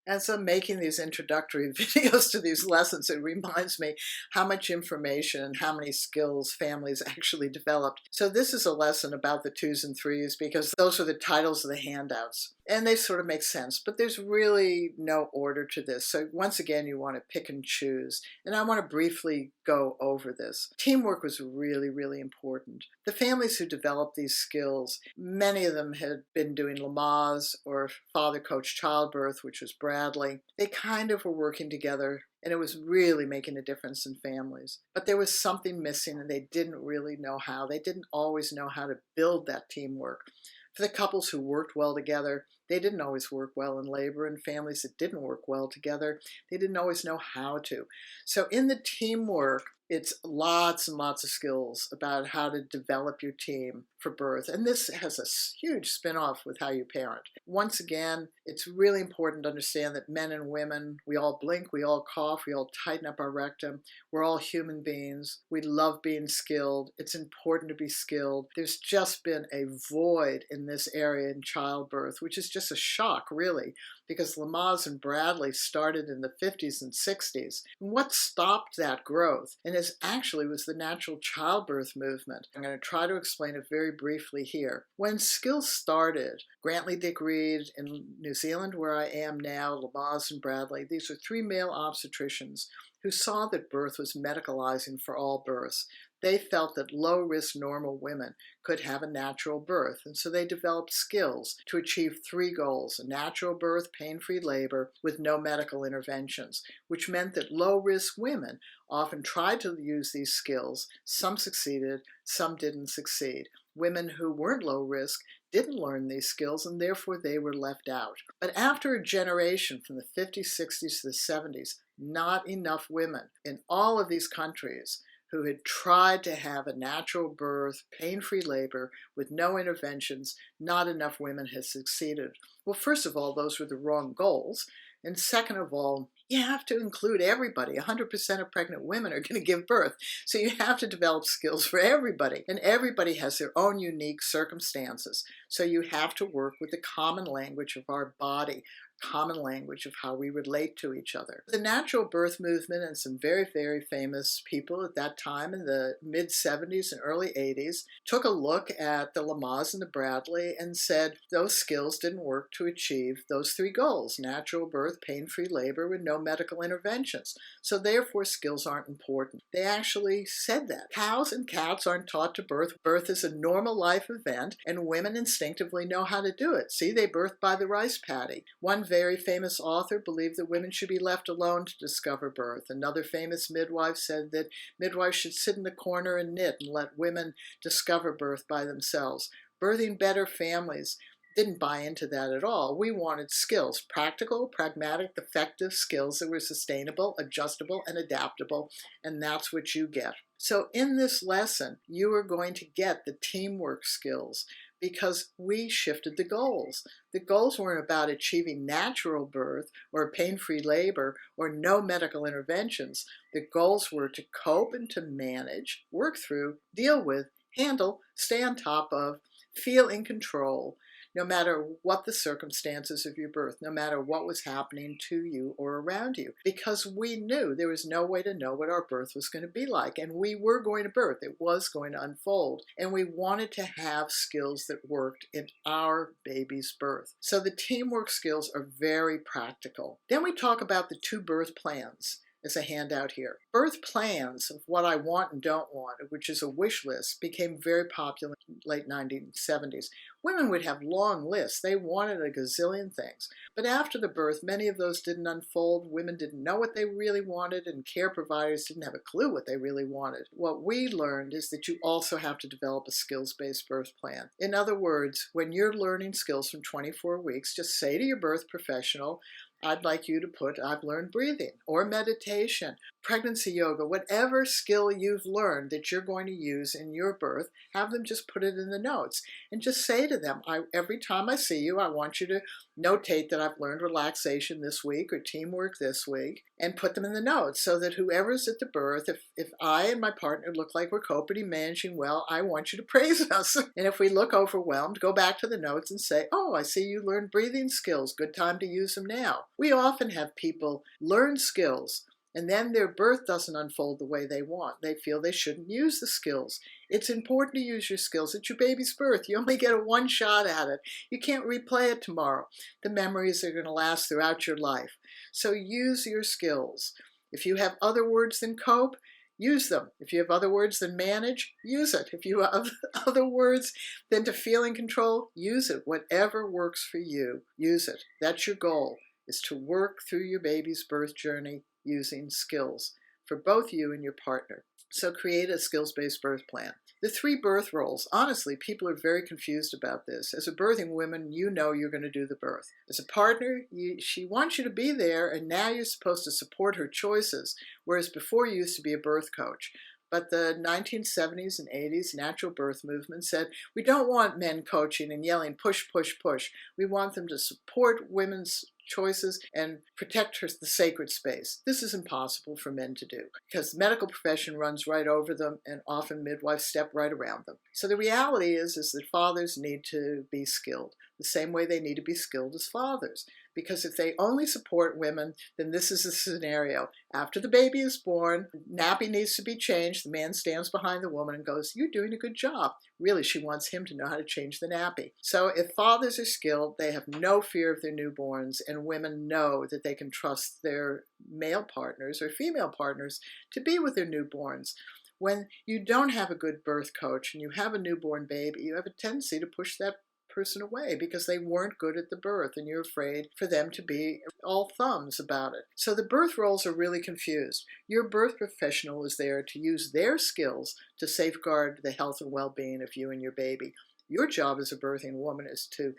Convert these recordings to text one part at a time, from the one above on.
As I'm making these introductory videos to these lessons, it reminds me how much information and how many skills families actually developed. So this is a lesson about the 2s and 3s because those are the titles of the handouts. And they sort of make sense, but there's really no order to this. So once again, you want to pick and choose. And I want to briefly go over this. Teamwork was really, really important. The families who developed these skills, many of them had been doing Lamaze or father coach childbirth, which was Bradley. They kind of were working together, and it was really making a difference in families. But there was something missing, and they didn't really know how. They didn't always know how to build that teamwork. For the couples who worked well together, they didn't always work well in labor, and families that didn't work well together, they didn't always know how to. So in the teamwork, it's lots and lots of skills about how to develop your team for birth. And this has a huge spin-off with how you parent. Once again, it's really important to understand that men and women, we all blink, we all cough, we all tighten up our rectum. We're all human beings. We love being skilled. It's important to be skilled. There's just been a void in this area in childbirth, which is just a shock, really, because Lamaze and Bradley started in the 50s and 60s. And what stopped that growth? And it actually was the natural childbirth movement. I'm going to try to explain it very briefly here. When skills started, Grantley Dick Reed in New Zealand, where I am now, Lamaze and Bradley, these are 3 male obstetricians who saw that birth was medicalizing for all births. They felt that low-risk normal women could have a natural birth, and so they developed skills to achieve 3 goals: a natural birth, pain-free labor with no medical interventions, which meant that low-risk women often tried to use these skills. Some succeeded, some didn't succeed. Women who weren't low risk didn't learn these skills, and therefore they were left out. But after a generation from the 50s, 60s to the 70s, not enough women in all of these countries who had tried to have a natural birth, pain-free labor with no interventions, not enough women had succeeded. Well, first of all, those were the wrong goals. And second of all, you have to include everybody. 100% of pregnant women are going to give birth. So you have to develop skills for everybody. And everybody has their own unique circumstances. So you have to work with the common language of our body, common language of how we relate to each other. The natural birth movement and some very, very famous people at that time in the mid-70s and early 80s took a look at the Lamaze and the Bradley and said those skills didn't work to achieve those 3 goals: natural birth, pain-free labor with no medical interventions. So therefore skills aren't important. They actually said that. Cows and cats aren't taught to birth. Birth is a normal life event, and women instinctively know how to do it. See, they birth by the rice paddy. One very famous author believed that women should be left alone to discover birth. Another famous midwife said that midwives should sit in the corner and knit and let women discover birth by themselves. Birthing Better families didn't buy into that at all. We wanted skills, practical, pragmatic, effective skills that were sustainable, adjustable, and adaptable, and that's what you get. So in this lesson, you are going to get the teamwork skills, because we shifted the goals. The goals weren't about achieving natural birth or pain-free labor or no medical interventions. The goals were to cope and to manage, work through, deal with, handle, stay on top of, feel in control, no matter what the circumstances of your birth, no matter what was happening to you or around you, because we knew there was no way to know what our birth was going to be like, and we were going to birth. It was going to unfold, and we wanted to have skills that worked in our baby's birth. So the teamwork skills are very practical. Then we talk about the 2 birth plans as a handout here. Birth plans of what I want and don't want, which is a wish list, became very popular in the late 1970s. Women would have long lists. They wanted a gazillion things. But after the birth, many of those didn't unfold. Women didn't know what they really wanted, and care providers didn't have a clue what they really wanted. What we learned is that you also have to develop a skills-based birth plan. In other words, when you're learning skills from 24 weeks, just say to your birth professional, I'd like you to put, I've learned breathing or meditation, pregnancy yoga, whatever skill you've learned that you're going to use in your birth, have them just put it in the notes. And just say to them, every time I see you, I want you to notate that I've learned relaxation this week or teamwork this week, and put them in the notes so that whoever's at the birth, if I and my partner look like we're coping and managing well, I want you to praise us. And if we look overwhelmed, go back to the notes and say, oh, I see you learned breathing skills. Good time to use them now. We often have people learn skills and then their birth doesn't unfold the way they want. They feel they shouldn't use the skills. It's important to use your skills. It's your baby's birth. You only get a one shot at it. You can't replay it tomorrow. The memories are going to last throughout your life. So use your skills. If you have other words than cope, use them. If you have other words than manage, use it. If you have other words than to feel in control, use it. Whatever works for you, use it. That's your goal, is to work through your baby's birth journey using skills for both you and your partner. So create a skills-based birth plan. The 3 birth roles. Honestly, people are very confused about this. As a birthing woman, you know you're going to do the birth. As a partner, she wants you to be there, and now you're supposed to support her choices, whereas before you used to be a birth coach. But the 1970s and 80s natural birth movement said, we don't want men coaching and yelling, push, push, push. We want them to support women's choices and protect the sacred space. This is impossible for men to do because the medical profession runs right over them and often midwives step right around them. So the reality is that fathers need to be skilled the same way they need to be skilled as fathers. Because if they only support women, then this is the scenario. After the baby is born, nappy needs to be changed. The man stands behind the woman and goes, you're doing a good job. Really, she wants him to know how to change the nappy. So if fathers are skilled, they have no fear of their newborns, and women know that they can trust their male partners or female partners to be with their newborns. When you don't have a good birth coach and you have a newborn baby, you have a tendency to push that person away because they weren't good at the birth and you're afraid for them to be all thumbs about it. So the birth roles are really confused. Your birth professional is there to use their skills to safeguard the health and well-being of you and your baby. Your job as a birthing woman is to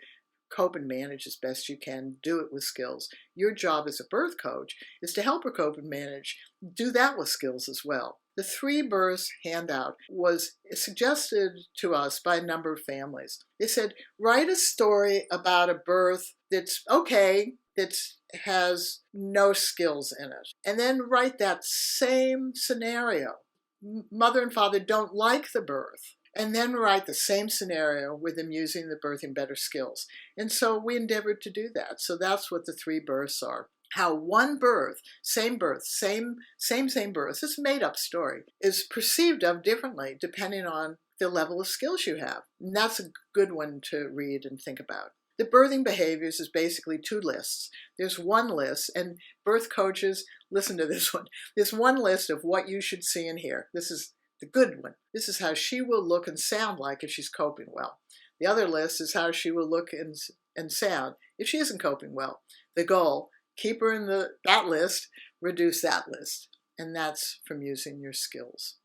cope and manage as best you can, do it with skills. Your job as a birth coach is to help her cope and manage, do that with skills as well. The 3 births handout was suggested to us by a number of families. They said, write a story about a birth that's okay, that has no skills in it. And then write that same scenario. Mother and father don't like the birth. And then write the same scenario with them using the Birthing Better skills. And so we endeavored to do that. So that's what the 3 births are. How one birth, same birth, same birth, this made-up story, is perceived of differently depending on the level of skills you have. And that's a good one to read and think about. The birthing behaviors is basically 2 lists. There's one list, and birth coaches, listen to this one. There's one list of what you should see and hear. This is the good one. This is how she will look and sound like if she's coping well. The other list is how she will look and sound if she isn't coping well. The goal, keep her in that list, reduce that list. And that's from using your skills.